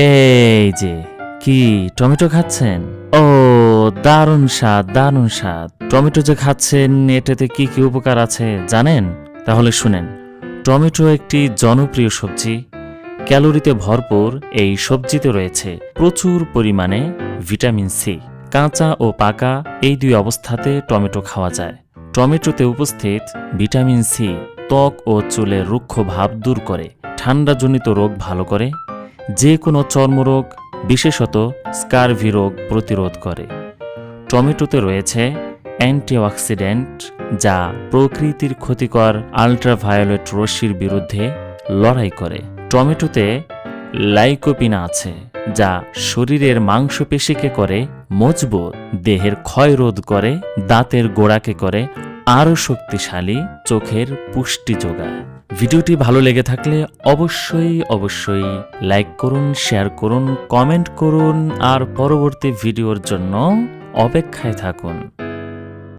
এই যে কি টমেটো খাচ্ছেন? ও দারুণ স্বাদ, দারুণ স্বাদ। টমেটো যে খাচ্ছেন এটাতে কি কি উপকার আছে জানেন? তাহলে শুনেন। টমেটো একটি জনপ্রিয় সবজি। ক্যালোরিতে ভরপুর এই সবজিতে রয়েছে প্রচুর পরিমাণে ভিটামিন সি। কাঁচা ও পাকা এই দুই অবস্থাতে টমেটো খাওয়া যায়। টমেটোতে উপস্থিত ভিটামিন সি ত্বক ও চুলের রুক্ষ ভাব দূর করে, ঠান্ডাজনিত রোগ ভালো করে, যে কোনো চর্মরোগ বিশেষত স্কারভি রোগ প্রতিরোধ করে। টমেটোতে রয়েছে অ্যান্টিঅক্সিডেন্ট যা প্রকৃতির ক্ষতিকর আল্ট্রাভায়োলেট রশ্মির বিরুদ্ধে লড়াই করে। টমেটোতে লাইকোপিন আছে যা শরীরের মাংসপেশিকে করে মজবুত, দেহের ক্ষয় রোধ করে, দাঁতের গোড়াকে করে আরও শক্তিশালী, চোখের পুষ্টি যোগায়। ভিডিওটি ভালো লেগে থাকলে অবশ্যই লাইক করুন, শেয়ার করুন, কমেন্ট করুন আর পরবর্তী ভিডিওর জন্য অপেক্ষায় থাকুন।